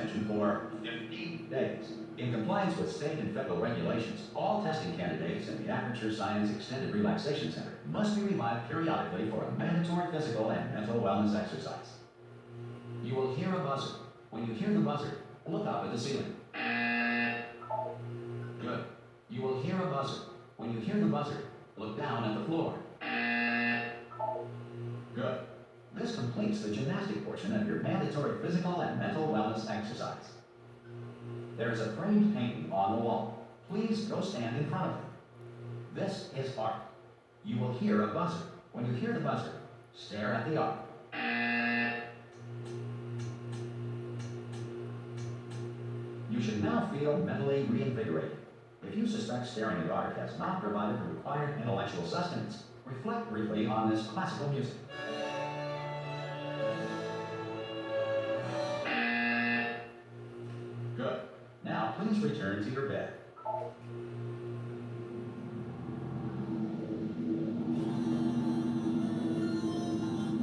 suspension for 15 days. In compliance with state and federal regulations, all testing candidates in the Aperture Science Extended Relaxation Center must be revived periodically for a mandatory physical and mental wellness exercise. You will hear a buzzer. When you hear the buzzer, look up at the ceiling. Good. You will hear a buzzer. When you hear the buzzer, look down at the floor. Good. This completes the gymnastic portion of your mandatory physical and mental wellness exercise. There is a framed painting on the wall. Please go stand in front of it. This is art. You will hear a buzzer. When you hear the buzzer, stare at the art. You should now feel mentally reinvigorated. If you suspect staring at art has not provided the required intellectual sustenance, reflect briefly on this classical music. Good. Now please return to your bed.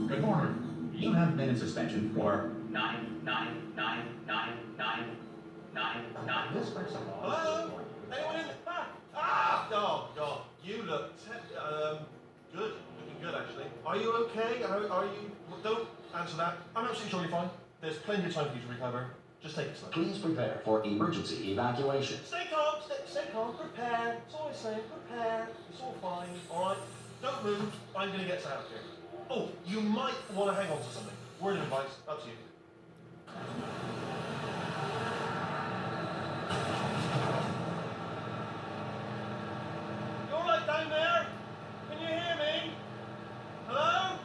Good morning. You have been in suspension for 9. This person. Hello? Anyone in there? Oh, God. You look good. Looking good, actually. Are you okay? Are you... Don't answer that. I'm absolutely sure you're fine. There's plenty of time for you to recover. Just take it slow. Please prepare for emergency evacuation. Stay calm. Stay calm. Prepare. That's all I'm saying. Prepare. It's all fine. All right? Don't move. I'm going to get us out of here. Oh, you might want to hang on to something. Word of advice. Up to you. Down there? Can you hear me? Hello?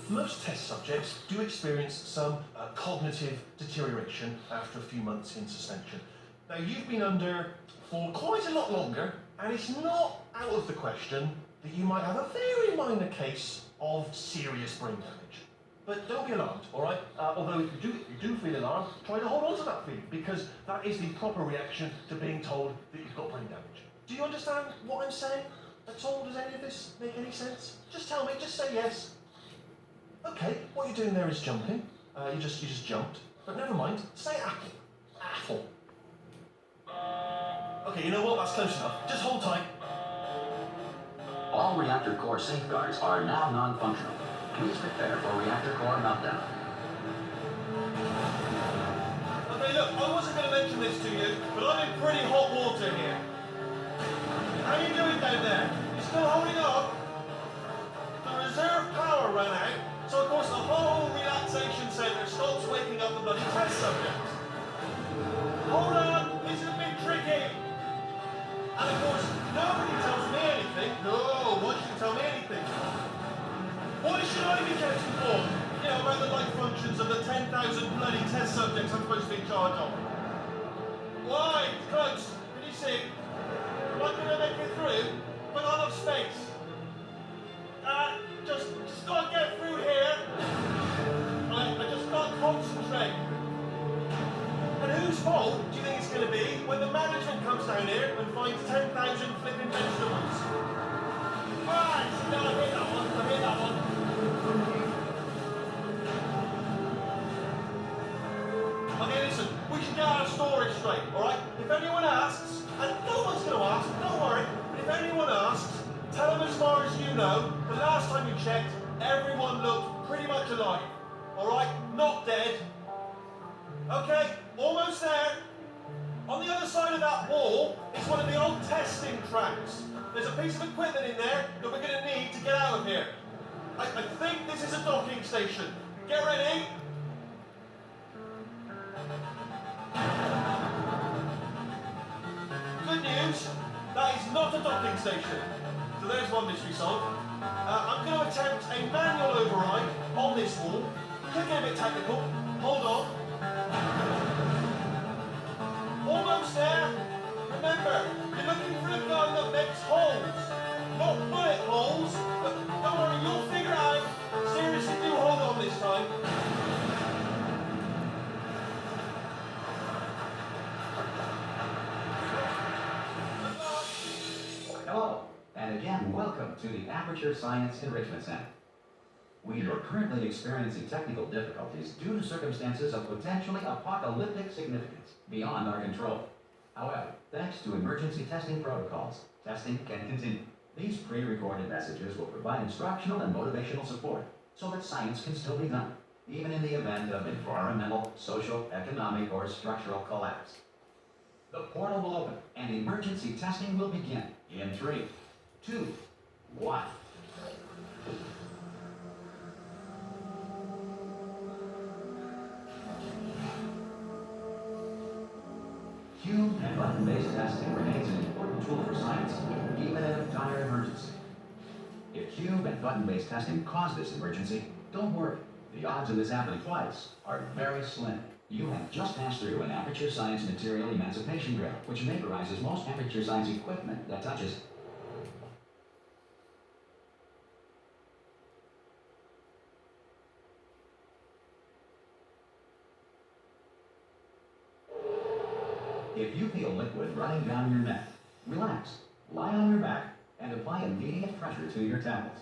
Most test subjects do experience some cognitive deterioration after a few months in suspension. Now, you've been under for quite a lot longer, and it's not out of the question that you might have a very minor case of serious brain damage. But don't be alarmed, all right? Although if you do feel alarmed, try to hold on to that feeling, because that is the proper reaction to being told that you've got brain damage. Do you understand what I'm saying at all? Does any of this make any sense? Just tell me, just say yes. Okay, what you're doing there is jumping. You just jumped. But never mind, say apple. Apple. Okay, you know what? That's close enough. Just hold tight. All reactor core safeguards are now non-functional. Please prepare for reactor core meltdown. Okay, look, I wasn't going to mention this to you, but I'm in pretty hot water here. How are you doing down there? You still holding up? The reserve power ran out, so of course the whole relaxation centre stops waking up the bloody test subjects. Hold on, this is a bit tricky. And of course, nobody tells me anything. No, why should you tell me anything? Why should I be counting for? You know, about the life functions of the 10,000 bloody test subjects I'm supposed to be in charge of. Why? It's close. Can you see? Am I going to make it through? But not enough space. Just gotta get through here. I just can't concentrate. And whose fault do you think it's going to be when the management comes down here and finds 10,000 flipping vegetables? Right, no, I hit that one. Okay, listen, we should get our story straight, alright? If anyone asks, and no one's going to ask, don't worry, but if anyone asks, tell them as far as you know, the last time you checked, everyone looked pretty much alive, alright? Not dead. Okay, almost there. On the other side of that wall is one of the old testing tracks. There's a piece of equipment in there that we're going to need to get out of here. I think this is a docking station. Get ready. Good news, that is not a docking station. So there's one mystery solved. I'm going to attempt a manual override on this wall. Could get a bit technical. Hold on. Almost there. Remember, you're looking for a gun that makes holes. Not bullet holes, but don't worry, you'll figure it out. Seriously, do hold on this time. Hello, and again, welcome to the Aperture Science Enrichment Center. We are currently experiencing technical difficulties due to circumstances of potentially apocalyptic significance beyond our control. However, thanks to emergency testing protocols, testing can continue. These pre-recorded messages will provide instructional and motivational support so that science can still be done, even in the event of environmental, social, economic, or structural collapse. The portal will open and emergency testing will begin in 3, 2, 1. Cube and button-based testing remains an important tool for science, even in a dire emergency. If cube and button-based testing cause this emergency, don't worry. The odds of this happening twice are very slim. You have just passed through an aperture science material emancipation drill, which vaporizes most aperture science equipment that touches. If you feel liquid running down your neck, relax, lie on your back, and apply immediate pressure to your temples.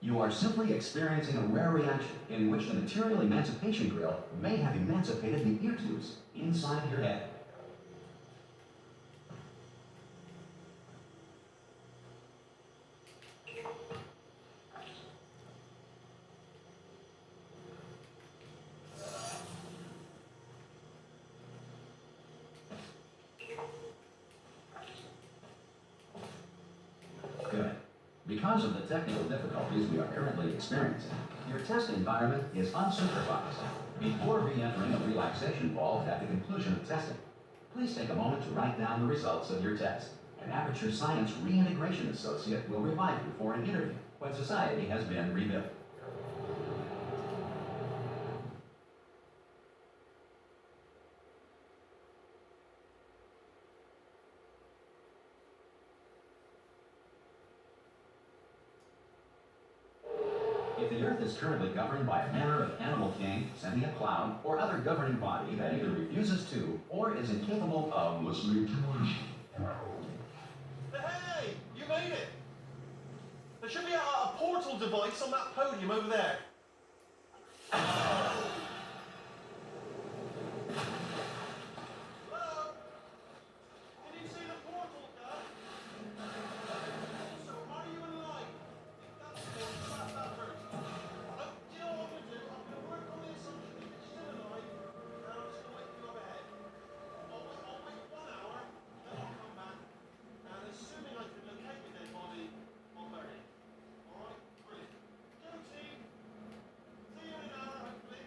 You are simply experiencing a rare reaction in which the material emancipation grill may have emancipated the ear tubes inside your head. Good. Because of the technical difficulties we are currently experiencing, your test environment is unsupervised. Before re-entering a relaxation vault at the conclusion of testing, please take a moment to write down the results of your test. An Aperture Science Reintegration Associate will revive you for an interview when society has been rebuilt. If the Earth is currently governed by a manner of animal king, sentient cloud, or other governing body that either refuses to or is incapable of listening to us. Hey, you made it! There should be a portal device on that podium over there. Hello? Can you see the portal, Dad? Also, are you in line? That's that first. Do you know what I'm going to do? I'm going to work on the assumption that you're still alive, and I'm just going to wait for you up ahead. I'll wait 1 hour, then I'll come back, and assuming I can locate the dead body, I'll bury it. Alright? Brilliant. Go team! See you in an hour, hopefully.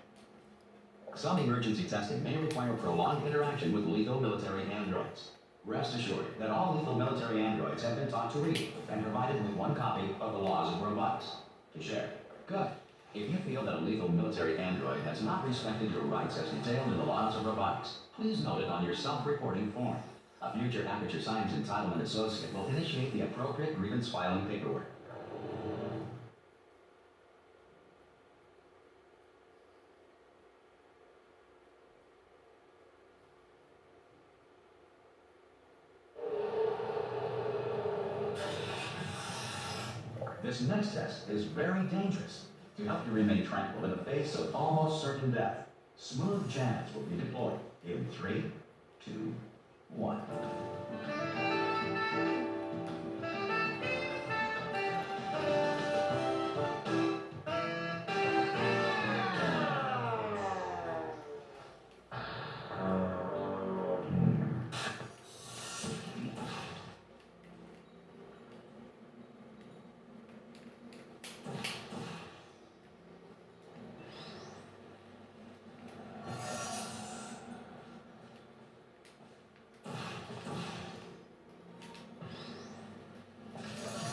Some emergency testing may require prolonged interaction with lethal military androids. Rest assured that all lethal military androids have been taught to read and provided with 1 copy of the laws of robotics to share. Good. If you feel that a lethal military android has not respected your rights as detailed in the laws of robotics, please note it on your self-reporting form. A future Aperture Science Entitlement Associate will initiate the appropriate grievance filing paperwork. This next test is very dangerous. To help you remain tranquil in the face of almost certain death, smooth jazz will be deployed in 3, 2, 1.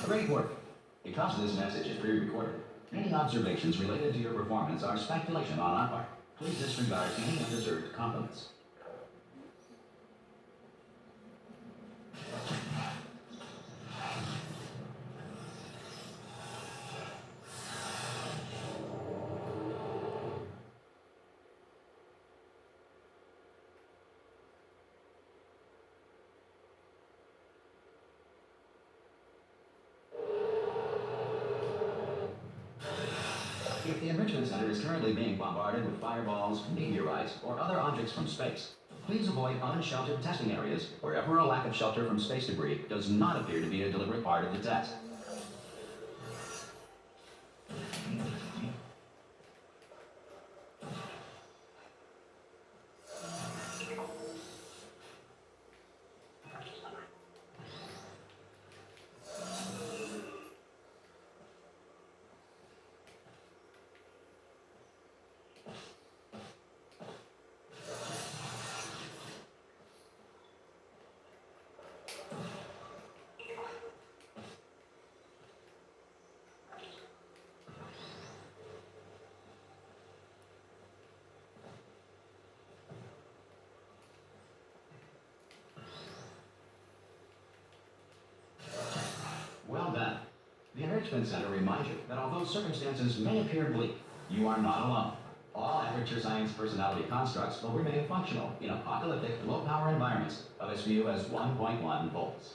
Great work. Because this message is pre-recorded, any observations related to your performance are speculation on our part. Please disregard any undeserved compliments. If the enrichment center is currently being bombarded with fireballs, meteorites, or other objects from space, please avoid unsheltered testing areas wherever a lack of shelter from space debris does not appear to be a deliberate part of the test. Well done. The Enrichment Center reminds you that although circumstances may appear bleak, you are not alone. All Aperture Science personality constructs will remain functional in apocalyptic, low-power environments of as few as 1.1 volts.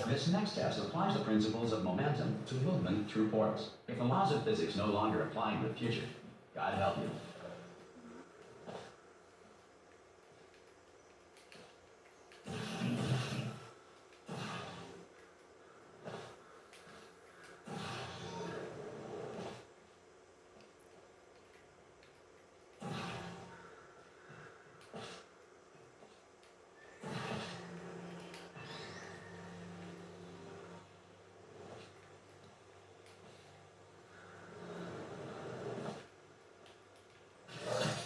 This next test applies the principles of momentum to movement through portals. If the laws of physics no longer apply in the future, God help you.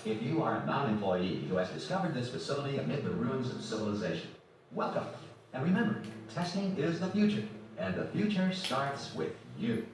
If you are a non-employee who has discovered this facility amid the ruins of civilization, welcome. And remember, testing is the future, and the future starts with you.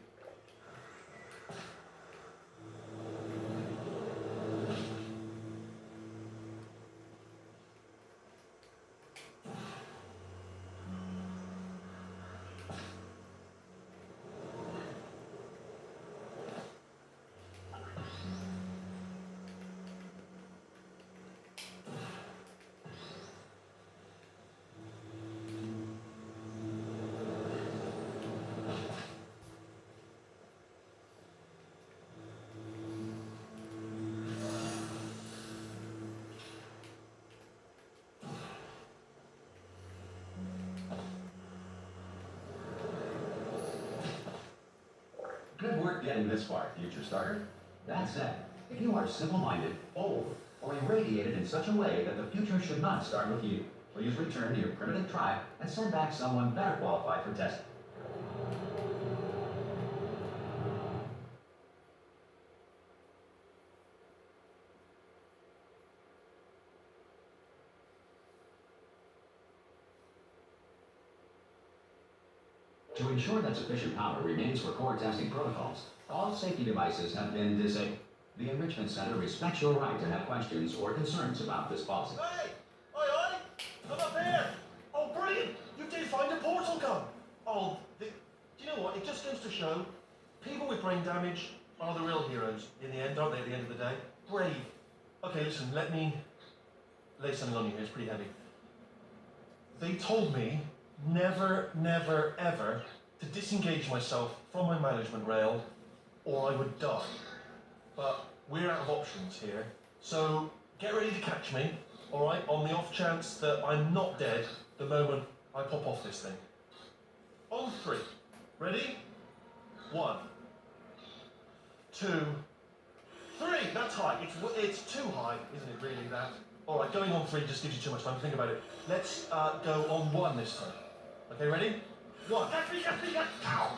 Good work getting this far, future starter. That said, if you are simple-minded, old, or irradiated in such a way that the future should not start with you, please return to your primitive tribe and send back someone better qualified for testing. To ensure that sufficient power remains for core testing protocols, all safety devices have been disabled. The Enrichment Center respects your right to have questions or concerns about this policy. Hey! Oi, oi! I'm up here! Oh, brilliant! You did find a portal gun! Oh, do you know what? It just goes to show, people with brain damage are the real heroes in the end, aren't they, at the end of the day? Brave. Okay, listen, let me lay something on you here, it's pretty heavy. They told me never, never, ever to disengage myself from my management rail or I would die. But we're out of options here, so get ready to catch me, alright, on the off chance that I'm not dead the moment I pop off this thing. On 3. Ready? 1, 2, 3. That's high. It's too high, isn't it really, that? Alright, going on 3 just gives you too much time to think about it. Let's go on 1 this time. Okay, ready? 1. Catch me, ow!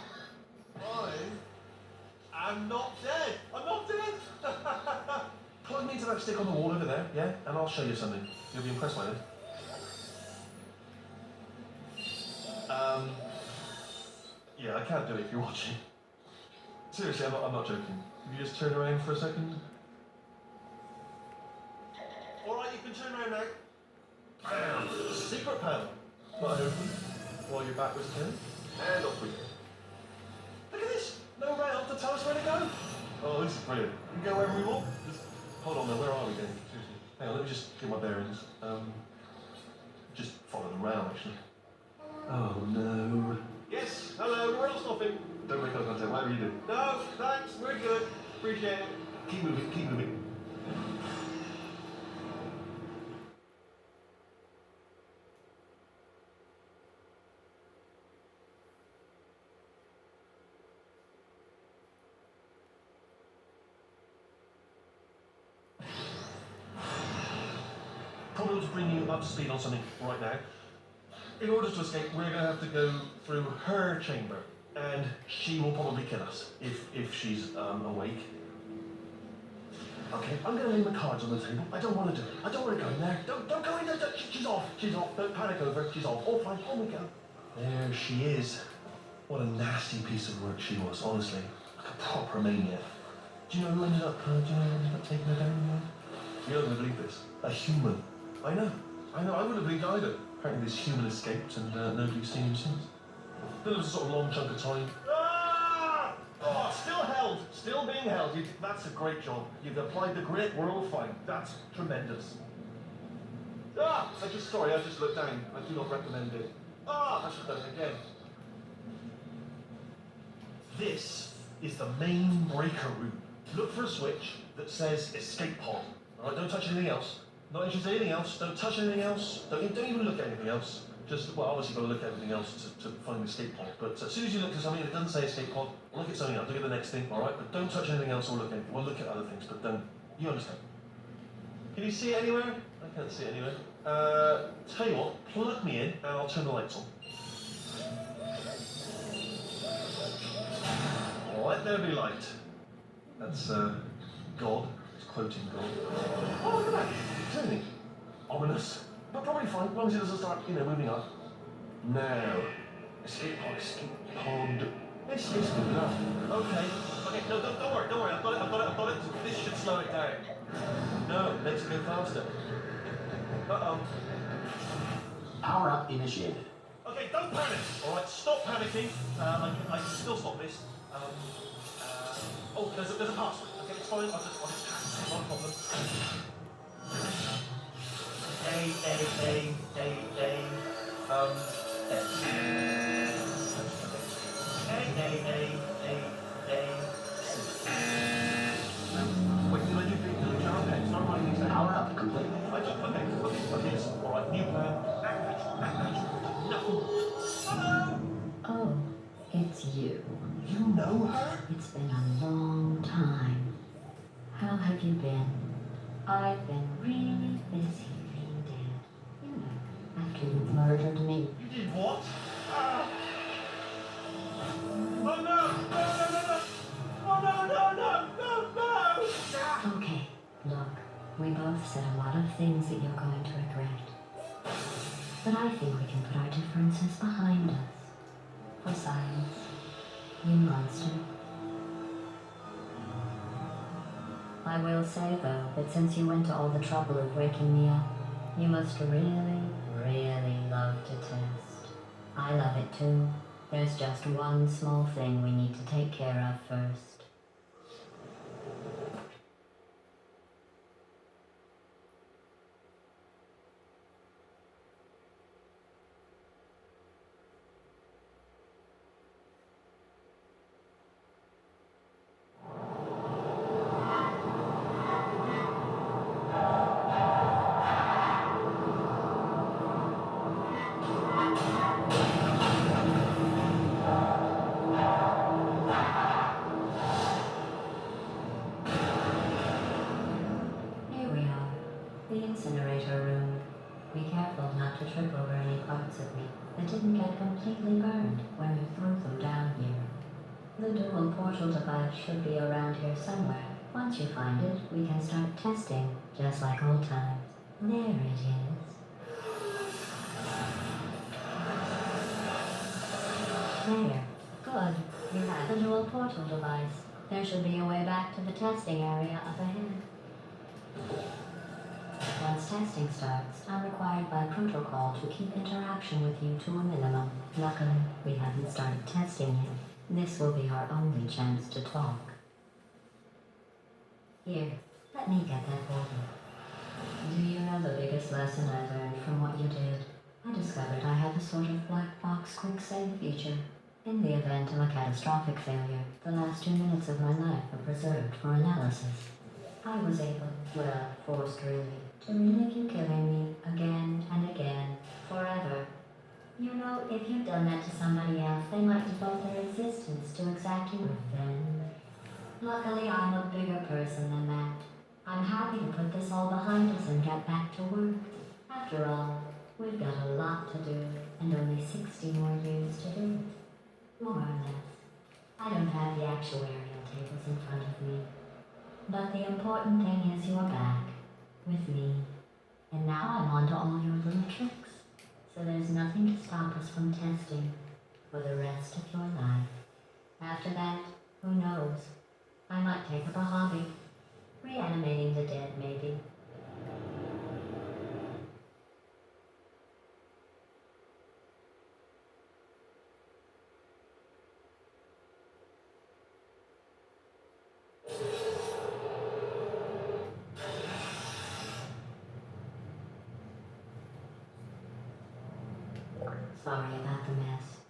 I'm not dead. I'm not dead. Plug me into that stick on the wall over there, yeah? And I'll show you something. You'll be impressed by this. Yeah, I can't do it if you're watching. Seriously, I'm not joking. Can you just turn around for a second? Alright, you can turn around now. Bam! Secret panel. Not open. While your back was turned. And off we go. Look at this! No rail to tell us where to go. Oh, Oh, this is brilliant. We can go wherever we want. Just hold on, though. Where are we going? Seriously. Hang on, let me just get my bearings. Just follow them round, actually. Oh, no. Yes, hello, we're not stopping. Don't make eye contact, whatever you do. No, thanks, we're good. Appreciate it. Keep moving, keep moving. Probably to bring you up to speed on something right now. In order to escape, we're going to have to go through her chamber, and she will probably kill us if she's awake. Okay, I'm going to lay my cards on the table. I don't want to do it. I don't want to go in there. Don't go in there. She's off. She's off. Don't panic over it. She's off. All fine. On we go. There she is. What a nasty piece of work she was, honestly. Like a proper maniac. Do you know who ended up taking her down in the end? You're not going to believe this. A human. I know. I would have believed either. Apparently this human escaped and nobody's seen him since. Then there was a sort of long chunk of time. Ah! Oh, still held. Still being held. That's a great job. You've applied the grit. We're all fine. That's tremendous. Ah! I just looked down. I do not recommend it. Ah! I should have done it again. This is the main breaker room. Look for a switch that says escape pod. Alright, don't touch anything else. Not interested in anything else. Don't touch anything else. Don't even look at anything else. Just, well, obviously you've got to look at everything else to find the escape pod. But as soon as you look at something that doesn't say escape pod, look at something else. Look at the next thing, alright? But don't touch anything else or look at anything. Well, look at other things, but don't. You understand? Can you see it anywhere? I can't see it anywhere. Tell you what, plug me in and I'll turn the lights on. Let there be light. That's, God. It's quoting God. Oh, look at that. It's anything. Ominous. But probably fine, as long as it doesn't start, moving up. Now. Escape pod, escape pod. It's good enough. Okay, no, don't worry, I've got it. This should slow it down. No, makes it go faster. Uh-oh. Power up initiated. Okay, don't panic. Alright, stop panicking. I can still stop this. Oh, there's a password. Okay, it's fine. I'll just tap. Not a problem. Wait, did I do the jar pen? Start writing these down. Power up complete. Okay, yes. Alright, new plan. Backpatch. No. Hello! Oh, it's you. You know her? It's been a long time. How have you been? I've been really busy being dead. After you murdered me. You did what? Ah! Oh no! No! Oh no! Okay, look, we both said a lot of things that you're going to regret. But I think we can put our differences behind us. For science, you monster. I will say, though, that since you went to all the trouble of waking me up, you must really, really love to test. I love it too. There's just one small thing we need to take care of first. The incinerator room. Be careful not to trip over any parts of me that didn't get completely burned when we threw them down here. The dual portal device should be around here somewhere. Once you find it, we can start testing, just like old times. There it is. There. Good. You have the dual portal device. There should be a way back to the testing area up ahead. Once testing starts, I'm required by protocol to keep interaction with you to a minimum. Luckily, we haven't started testing yet. This will be our only chance to talk. Here, let me get that for you. Do you know the biggest lesson I learned from what you did? I discovered I have a sort of black box quick save feature. In the event of a catastrophic failure, the last 2 minutes of my life are preserved for analysis. I was able, well, forced really, to relive you killing me again and again, forever. You know, if you'd done that to somebody else, they might devote their existence to exacting revenge. Luckily, I'm a bigger person than that. I'm happy to put this all behind us and get back to work. After all, we've got a lot to do, and only 60 more years to do. More or less. I don't have the actuarial tables in front of me. But the important thing is you're back, with me. And now I'm on to all your little tricks. So there's nothing to stop us from testing for the rest of your life. After that, who knows? I might take up a hobby. Reanimating the dead, maybe. Sorry about the mess.